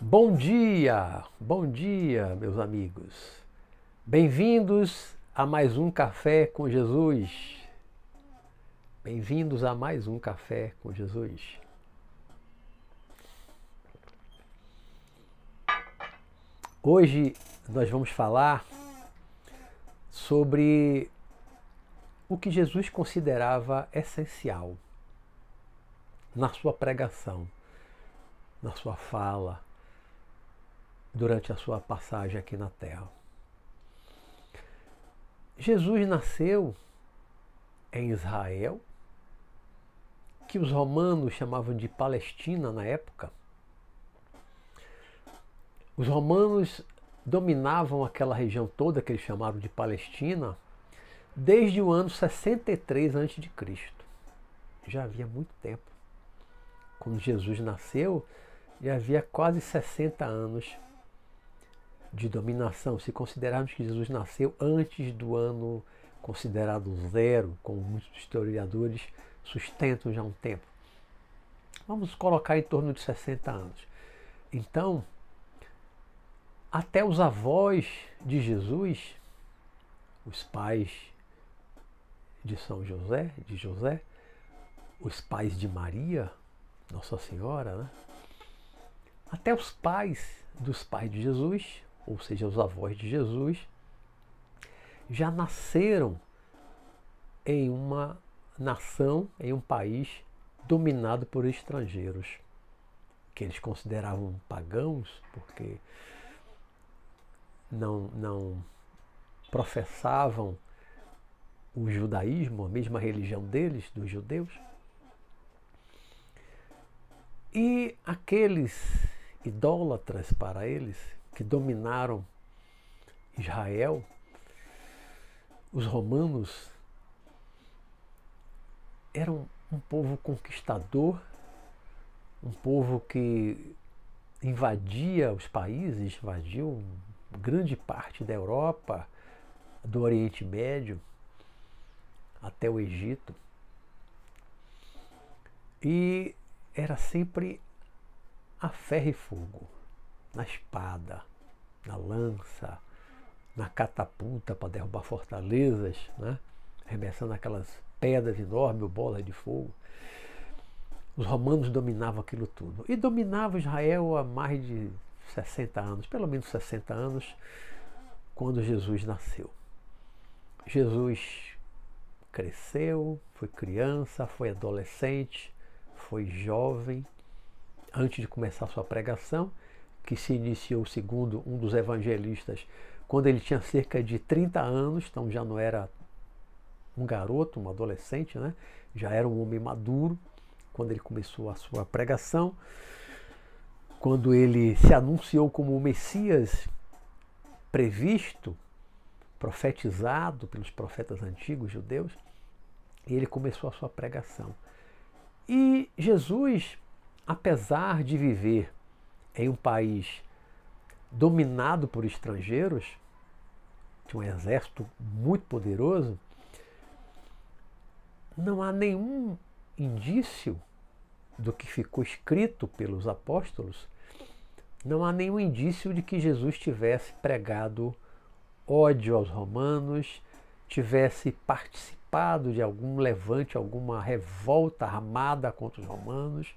Bom dia, meus amigos. Bem-vindos a mais um Café com Jesus. Bem-vindos a mais um Café com Jesus. Hoje nós vamos falar sobre o que Jesus considerava essencial na sua pregação, na sua fala, durante a sua passagem aqui na Terra. Jesus nasceu em Israel, que os romanos chamavam de Palestina na época. Os romanos dominavam aquela região toda que eles chamaram de Palestina desde o ano 63 a.C. Já havia muito tempo. Quando Jesus nasceu, já havia quase 60 anos de dominação, se considerarmos que Jesus nasceu antes do ano considerado zero, como muitos historiadores sustentam já há um tempo. Vamos colocar em torno de 60 anos. Então, até os avós de Jesus, os pais de São José, os pais de Maria, Nossa Senhora, né? Até os pais dos pais de Jesus, ou seja, os avós de Jesus, já nasceram em uma nação, em um país dominado por estrangeiros, que eles consideravam pagãos, porque não professavam o judaísmo, a mesma religião deles, dos judeus. E aqueles idólatras para eles, que dominaram Israel, os romanos, eram um povo conquistador, um povo que invadia os países, invadiu grande parte da Europa, do Oriente Médio, até o Egito. E era sempre a ferro e fogo, na espada, na lança, na catapulta para derrubar fortalezas, né? Arremessando aquelas pedras enormes, bolas de fogo. Os romanos dominavam aquilo tudo. E dominavam Israel há mais de 60 anos, pelo menos 60 anos, quando Jesus nasceu. Jesus cresceu, foi criança, foi adolescente, foi jovem, antes de começar a sua pregação, que se iniciou, segundo um dos evangelistas, quando ele tinha cerca de 30 anos, então já não era um garoto, um adolescente, né? Já era um homem maduro, quando ele começou a sua pregação, quando ele se anunciou como o Messias previsto, profetizado pelos profetas antigos judeus, ele começou a sua pregação. E Jesus, apesar de viver em um país dominado por estrangeiros, de um exército muito poderoso, não há nenhum indício do que ficou escrito pelos apóstolos, não há nenhum indício de que Jesus tivesse pregado ódio aos romanos, tivesse participado de algum levante, alguma revolta armada contra os romanos,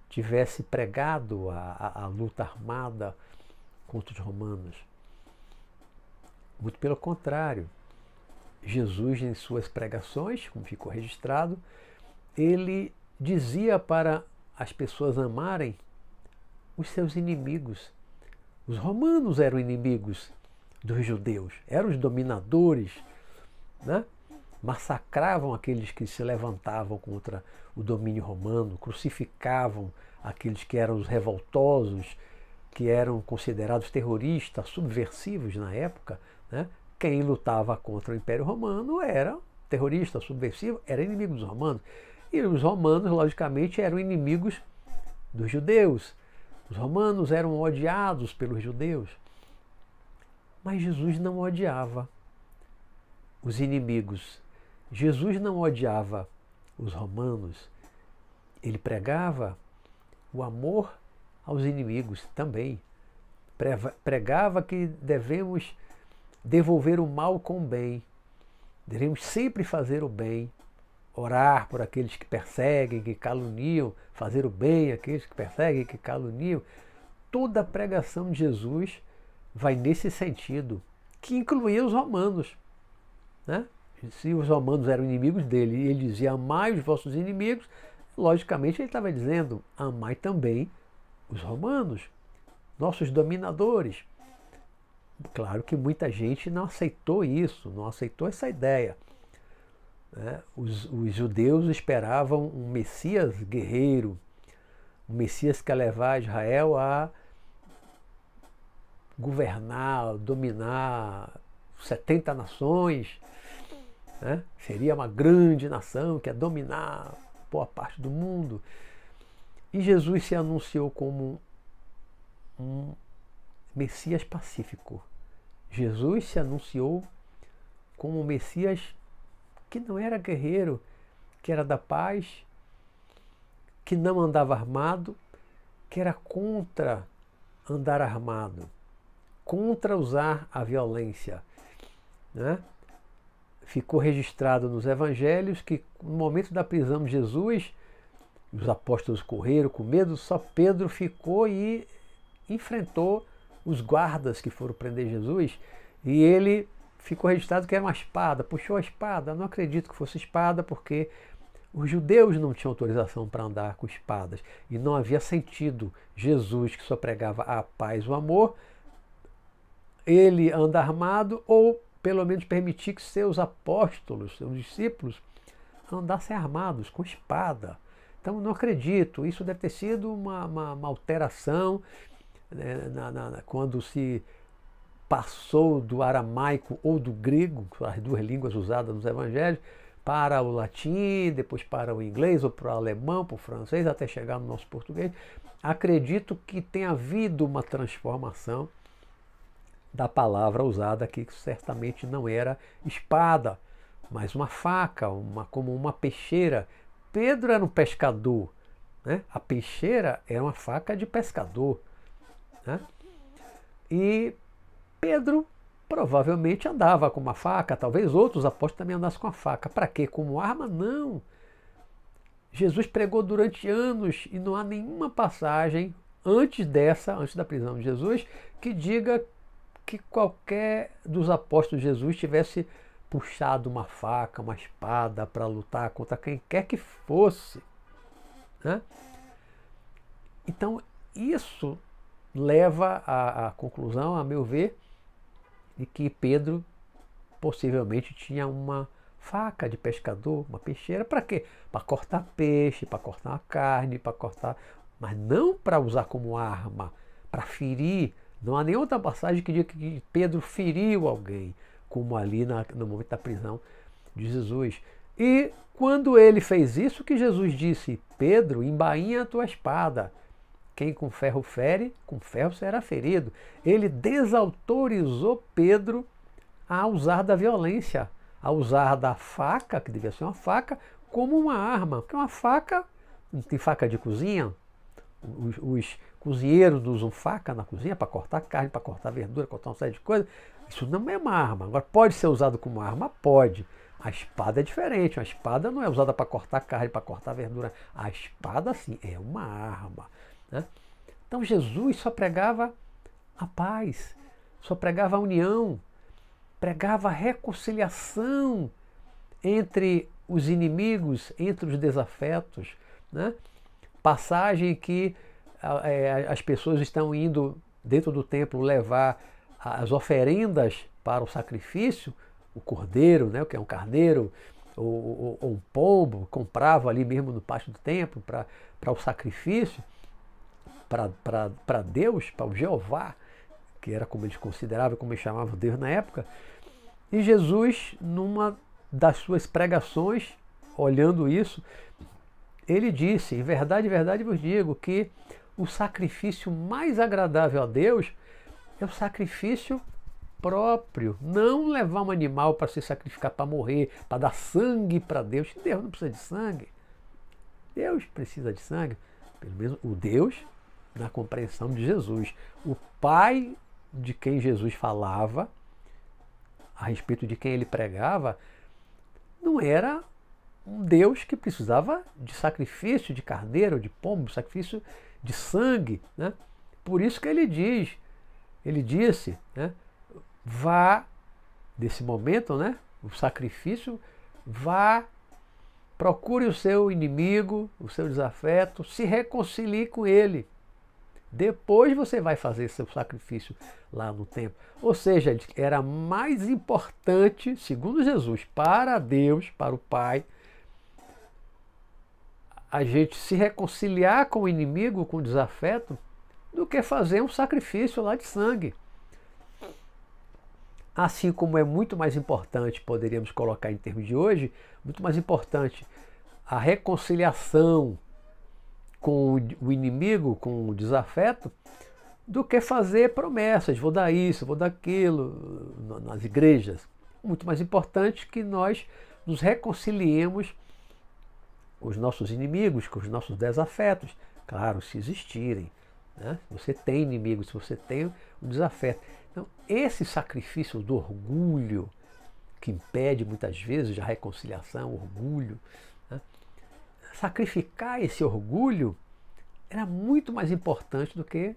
tivesse pregado a luta armada contra os romanos. Muito pelo contrário, Jesus, em suas pregações, como ficou registrado, ele dizia para as pessoas amarem os seus inimigos. Os romanos eram inimigos dos judeus, eram os dominadores, né? Massacravam aqueles que se levantavam contra o domínio romano, crucificavam aqueles que eram os revoltosos, que eram considerados terroristas, subversivos na época, né? Quem lutava contra o Império Romano era terrorista, subversivo, era inimigo dos romanos. E os romanos, logicamente, eram inimigos dos judeus. Os romanos eram odiados pelos judeus. Mas Jesus não odiava os inimigos. Jesus não odiava os romanos. Ele pregava o amor aos inimigos também. Pregava que devemos devolver o mal com o bem. Devemos sempre fazer o bem, orar por aqueles que perseguem, que caluniam, fazer o bem àqueles que perseguem, que caluniam. Toda a pregação de Jesus vai nesse sentido, que incluía os romanos, né? Se os romanos eram inimigos dele e ele dizia amai os vossos inimigos, logicamente ele estava dizendo amai também os romanos, nossos dominadores. Claro que muita gente não aceitou isso, não aceitou essa ideia. Os judeus esperavam um Messias guerreiro, um Messias que ia levar Israel a governar, dominar 70 nações, né? Seria uma grande nação que ia dominar boa parte do mundo. E Jesus se anunciou como um Messias pacífico. Jesus se anunciou como um Messias que não era guerreiro, que era da paz, que não andava armado, que era contra andar armado, contra usar a violência, né? Ficou registrado nos evangelhos que no momento da prisão de Jesus, os apóstolos correram com medo, só Pedro ficou e enfrentou os guardas que foram prender Jesus, e ele ficou registrado que era uma espada, puxou a espada. Não acredito que fosse espada, porque os judeus não tinham autorização para andar com espadas, e não havia sentido Jesus, que só pregava a paz, o amor, ele anda armado, ou pelo menos permitir que seus apóstolos, seus discípulos, andassem armados, com espada. Então não acredito, isso deve ter sido uma alteração, né, quando se passou do aramaico ou do grego, as duas línguas usadas nos evangelhos, para o latim, depois para o inglês, ou para o alemão, para o francês, até chegar no nosso português. Acredito que tenha havido uma transformação da palavra usada aqui, que certamente não era espada, mas uma faca, como uma peixeira. Pedro era um pescador, né? A peixeira era uma faca de pescador, né? E Pedro provavelmente andava com uma faca, talvez outros apóstolos também andassem com a faca. Para quê? Como arma? Não. Jesus pregou durante anos e não há nenhuma passagem antes da prisão de Jesus, que diga que qualquer dos apóstolos de Jesus tivesse puxado uma faca, uma espada para lutar contra quem quer que fosse, né? Então isso leva à conclusão, a meu ver, de que Pedro possivelmente tinha uma faca de pescador, uma peixeira. Para quê? Para cortar peixe, para cortar uma carne, para cortar, mas não para usar como arma, para ferir. Não há nenhuma outra passagem que diga que Pedro feriu alguém, como ali no momento da prisão de Jesus. E quando ele fez isso, que Jesus disse: Pedro, embainha a tua espada. Quem com ferro fere, com ferro será ferido. Ele desautorizou Pedro a usar da violência, a usar da faca, que devia ser uma faca, como uma arma. Porque uma faca, não tem faca de cozinha? Os cozinheiros usam faca na cozinha para cortar carne, para cortar verdura, cortar uma série de coisas. Isso não é uma arma. Agora, pode ser usado como arma? Pode. A espada é diferente. Uma espada não é usada para cortar carne, para cortar verdura. A espada, sim, é uma arma, né? Então Jesus só pregava a paz, só pregava a união, pregava a reconciliação entre os inimigos, entre os desafetos, né? Passagem que as pessoas estão indo dentro do templo levar as oferendas para o sacrifício, o cordeiro, né, que é um carneiro, ou um pombo, comprava ali mesmo no pátio do templo para o sacrifício, para Deus, para o Jeová, que era como eles consideravam, como eles chamavam Deus na época. E Jesus, numa das suas pregações, olhando isso, ele disse: em verdade vos digo que o sacrifício mais agradável a Deus é o sacrifício próprio. Não levar um animal para se sacrificar, para morrer, para dar sangue para Deus. Deus não precisa de sangue. Deus precisa de sangue. Pelo menos o Deus na compreensão de Jesus. O Pai de quem Jesus falava, a respeito de quem ele pregava, não era um Deus que precisava de sacrifício de carneiro, de pombo, sacrifício de sangue, né? Por isso que ele disse, né? Vá, nesse momento, né? O sacrifício, vá, procure o seu inimigo, o seu desafeto, se reconcilie com ele. Depois você vai fazer seu sacrifício lá no templo. Ou seja, era mais importante, segundo Jesus, para Deus, para o Pai, a gente se reconciliar com o inimigo, com o desafeto, do que fazer um sacrifício lá de sangue. Assim como é muito mais importante, poderíamos colocar em termos de hoje, muito mais importante a reconciliação com o inimigo, com o desafeto, do que fazer promessas, vou dar isso, vou dar aquilo, nas igrejas. Muito mais importante que nós nos reconciliemos com os nossos inimigos, com os nossos desafetos, claro, se existirem, né? Você tem inimigos, se você tem um desafeto. Então, esse sacrifício do orgulho, que impede muitas vezes a reconciliação, o orgulho, né? Sacrificar esse orgulho era muito mais importante do que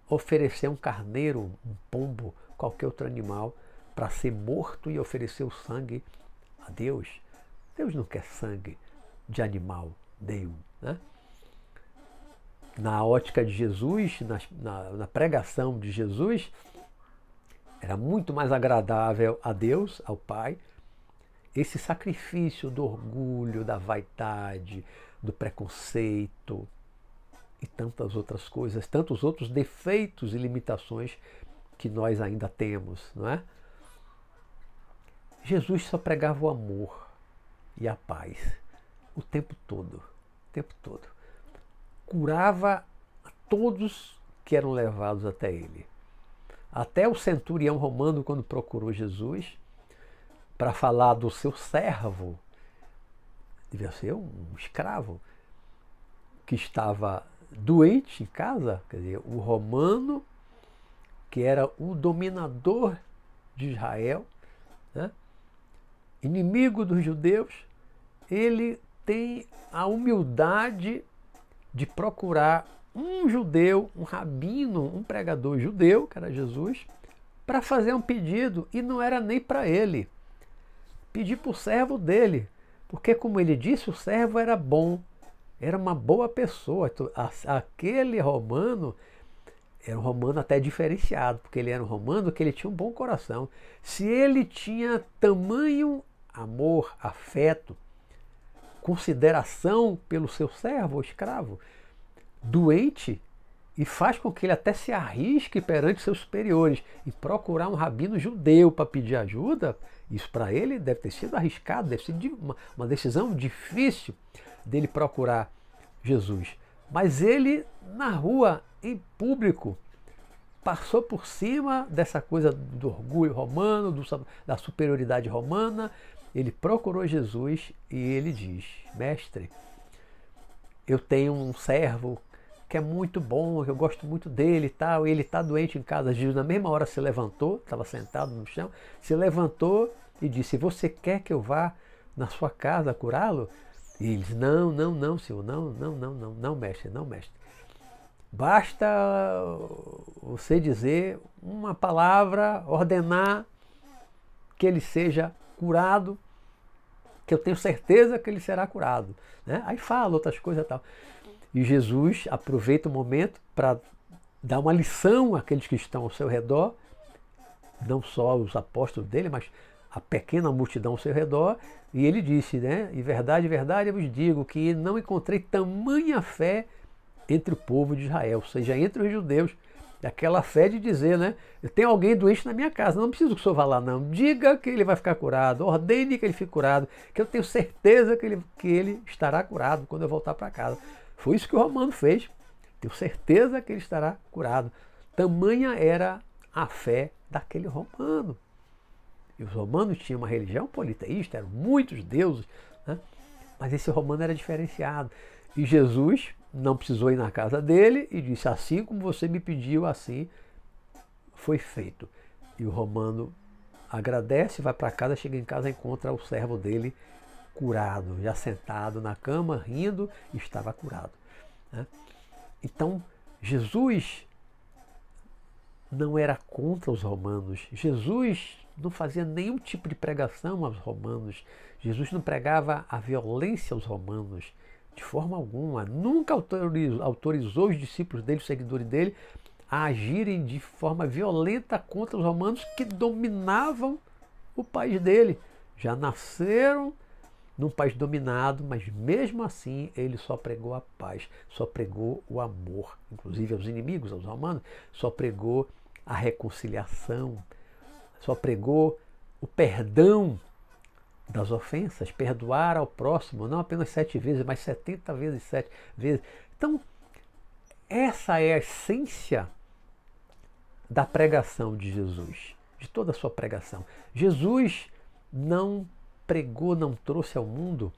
oferecer um carneiro, um pombo, qualquer outro animal, para ser morto e oferecer o sangue a Deus. Deus não quer sangue de animal nenhum, né? Na ótica de Jesus, na pregação de Jesus, era muito mais agradável a Deus, ao Pai, esse sacrifício do orgulho, da vaidade, do preconceito e tantas outras coisas, tantos outros defeitos e limitações que nós ainda temos, não é? Jesus só pregava o amor e a paz o tempo todo, o tempo todo. Curava a todos que eram levados até ele. Até o centurião romano, quando procurou Jesus para falar do seu servo, devia ser um escravo, que estava doente em casa, quer dizer, o romano, que era o dominador de Israel, né? Inimigo dos judeus, ele tem a humildade de procurar um judeu, um rabino, um pregador judeu, que era Jesus, para fazer um pedido, e não era nem para ele. Pedir para o servo dele, porque, como ele disse, o servo era bom, era uma boa pessoa. Aquele romano era um romano até diferenciado, porque ele era um romano que ele tinha um bom coração. Se ele tinha tamanho amor, afeto, consideração pelo seu servo ou escravo, doente, e faz com que ele até se arrisque perante seus superiores e procurar um rabino judeu para pedir ajuda, isso para ele deve ter sido arriscado, deve ser uma decisão difícil dele procurar Jesus. Mas ele, na rua, em público, passou por cima dessa coisa do orgulho romano, da superioridade romana. Ele procurou Jesus e ele diz: mestre, eu tenho um servo que é muito bom, eu gosto muito dele e tal, e ele está doente em casa. Jesus na mesma hora se levantou, estava sentado no chão, se levantou e disse: você quer que eu vá na sua casa curá-lo? E ele disse: não, senhor, não, mestre, não, mestre. Basta você dizer uma palavra, ordenar que ele seja curado, que eu tenho certeza que ele será curado, né? Aí fala outras coisas e tal. E Jesus aproveita o momento para dar uma lição àqueles que estão ao seu redor, não só os apóstolos dele, mas a pequena multidão ao seu redor, e ele disse, né? Em verdade, eu vos digo que não encontrei tamanha fé entre o povo de Israel, ou seja, entre os judeus. Aquela fé de dizer, né? Eu tenho alguém doente na minha casa, não preciso que o senhor vá lá, não. Diga que ele vai ficar curado, ordene que ele fique curado, que eu tenho certeza que ele estará curado quando eu voltar para casa. Foi isso que o romano fez. Tenho certeza que ele estará curado. Tamanha era a fé daquele romano. E os romanos tinham uma religião politeísta, eram muitos deuses, né? Mas esse romano era diferenciado. E Jesus, não precisou ir na casa dele e disse: assim como você me pediu, assim foi feito. E o romano agradece, vai para casa, chega em casa e encontra o servo dele curado, já sentado na cama, rindo, e estava curado, né? Então, Jesus não era contra os romanos. Jesus não fazia nenhum tipo de pregação aos romanos. Jesus não pregava a violência aos romanos, de forma alguma. Nunca autorizou os discípulos dele, os seguidores dele, a agirem de forma violenta contra os romanos que dominavam o país dele. Já nasceram num país dominado, mas mesmo assim ele só pregou a paz, só pregou o amor, inclusive aos inimigos, aos romanos, só pregou a reconciliação, só pregou o perdão das ofensas, perdoar ao próximo, não apenas 7 vezes, mas 70 vezes 7 vezes. Então, essa é a essência da pregação de Jesus, de toda a sua pregação. Jesus não pregou, não trouxe ao mundo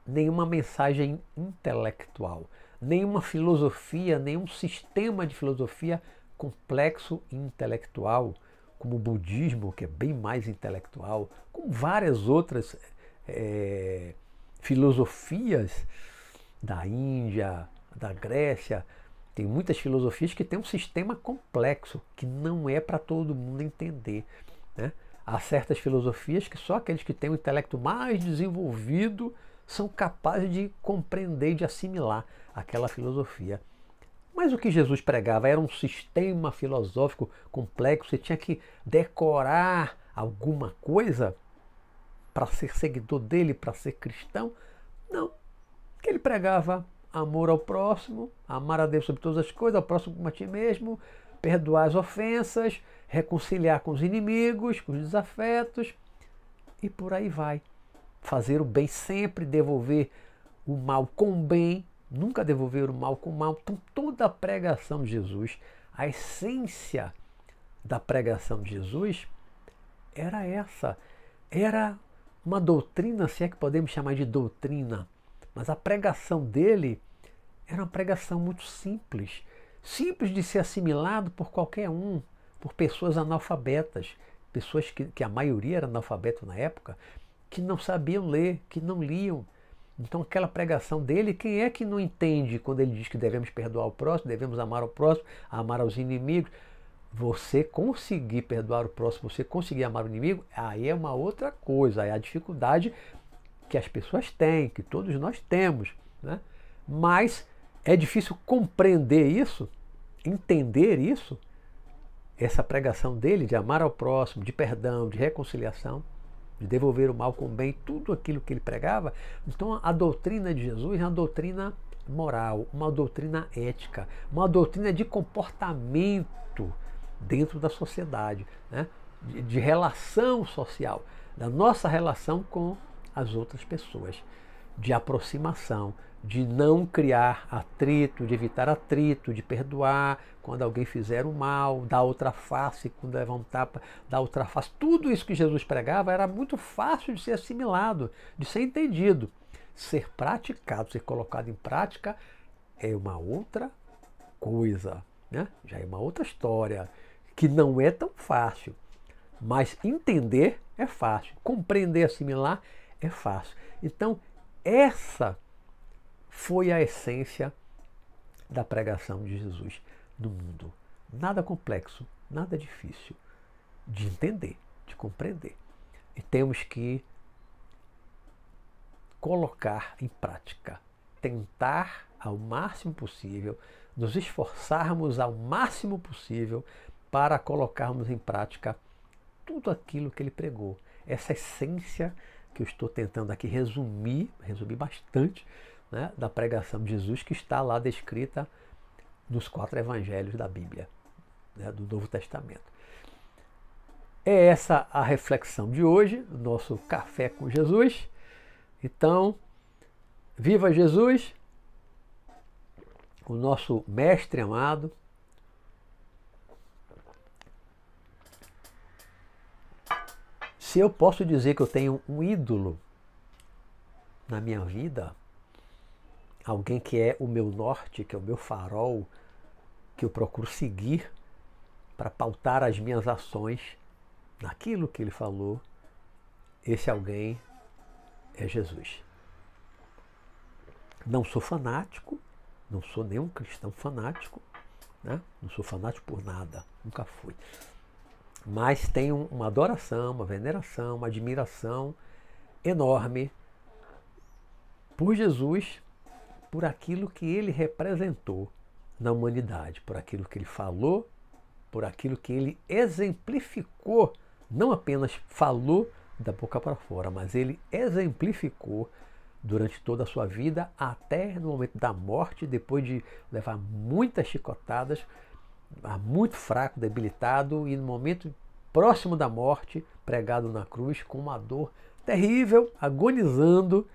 nenhuma mensagem intelectual, nenhuma filosofia, nenhum sistema de filosofia complexo e intelectual, como o budismo, que é bem mais intelectual, como várias outras filosofias da Índia, da Grécia. Tem muitas filosofias que têm um sistema complexo, que não é para todo mundo entender, né? Há certas filosofias que só aqueles que têm um intelecto mais desenvolvido são capazes de compreender e de assimilar aquela filosofia. Mas o que Jesus pregava era um sistema filosófico complexo. Você tinha que decorar alguma coisa para ser seguidor dele, para ser cristão. Não. Que ele pregava amor ao próximo, amar a Deus sobre todas as coisas, ao próximo como a ti mesmo, perdoar as ofensas, reconciliar com os inimigos, com os desafetos, e por aí vai. Fazer o bem sempre, devolver o mal com o bem, nunca devolver o mal com o mal. Então, toda a pregação de Jesus, a essência da pregação de Jesus era essa. Era uma doutrina, se é que podemos chamar de doutrina, mas a pregação dele era uma pregação muito simples. Simples de ser assimilado por qualquer um, por pessoas analfabetas, pessoas que a maioria era analfabeto na época, que não sabiam ler, que não liam. Então aquela pregação dele, quem é que não entende quando ele diz que devemos perdoar o próximo, devemos amar o próximo, amar aos inimigos? Você conseguir perdoar o próximo, você conseguir amar o inimigo, aí é uma outra coisa, é a dificuldade que as pessoas têm, que todos nós temos, né? Mas é difícil compreender isso, entender isso, essa pregação dele de amar ao próximo, de perdão, de reconciliação, de devolver o mal com o bem, tudo aquilo que ele pregava. Então a doutrina de Jesus é uma doutrina moral, uma doutrina ética, uma doutrina de comportamento dentro da sociedade, né? de relação social, da nossa relação com as outras pessoas, de aproximação, de não criar atrito, de evitar atrito, de perdoar quando alguém fizer o mal, dar outra face, quando levar um tapa, dar outra face. Tudo isso que Jesus pregava era muito fácil de ser assimilado, de ser entendido. Ser praticado, ser colocado em prática é uma outra coisa, né? Já é uma outra história, que não é tão fácil. Mas entender é fácil, compreender, assimilar é fácil. Então, essa foi a essência da pregação de Jesus no mundo. Nada complexo, nada difícil de entender, de compreender. E temos que colocar em prática, tentar ao máximo possível, nos esforçarmos ao máximo possível para colocarmos em prática tudo aquilo que ele pregou. Essa essência que eu estou tentando aqui resumir bastante, né, da pregação de Jesus, que está lá descrita nos 4 evangelhos da Bíblia, né, do Novo Testamento. É essa a reflexão de hoje, nosso Café com Jesus. Então, viva Jesus, o nosso mestre amado. Se eu posso dizer que eu tenho um ídolo na minha vida, alguém que é o meu norte, que é o meu farol, que eu procuro seguir para pautar as minhas ações naquilo que ele falou. Esse alguém é Jesus. Não sou fanático, não sou nenhum cristão fanático, né? Não sou fanático por nada, nunca fui. Mas tenho uma adoração, uma veneração, uma admiração enorme por Jesus, por aquilo que ele representou na humanidade, por aquilo que ele falou, por aquilo que ele exemplificou, não apenas falou da boca para fora, mas ele exemplificou durante toda a sua vida, até no momento da morte, depois de levar muitas chicotadas, muito fraco, debilitado, e no momento próximo da morte, pregado na cruz, com uma dor terrível, agonizando,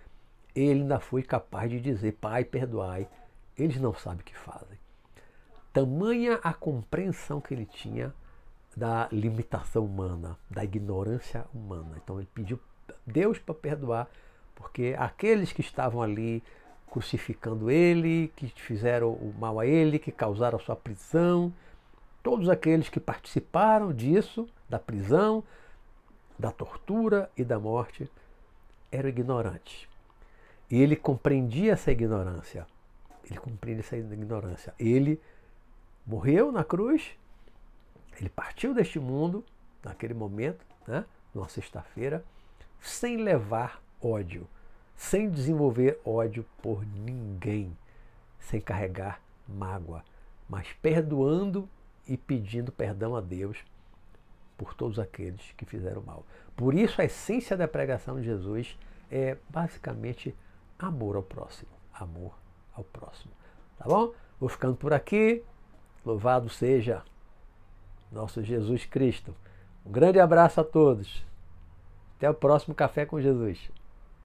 ele ainda foi capaz de dizer: Pai, perdoai, eles não sabem o que fazem. Tamanha a compreensão que ele tinha da limitação humana, da ignorância humana. Então ele pediu a Deus para perdoar, porque aqueles que estavam ali crucificando ele, que fizeram o mal a ele, que causaram a sua prisão, todos aqueles que participaram disso, da prisão, da tortura e da morte, eram ignorantes. E ele compreendia essa ignorância. Ele morreu na cruz, ele partiu deste mundo, naquele momento, né, numa sexta-feira, sem levar ódio, sem desenvolver ódio por ninguém, sem carregar mágoa, mas perdoando e pedindo perdão a Deus por todos aqueles que fizeram mal. Por isso a essência da pregação de Jesus é basicamente amor ao próximo. Amor ao próximo. Tá bom? Vou ficando por aqui. Louvado seja nosso Jesus Cristo. Um grande abraço a todos. Até o próximo Café com Jesus.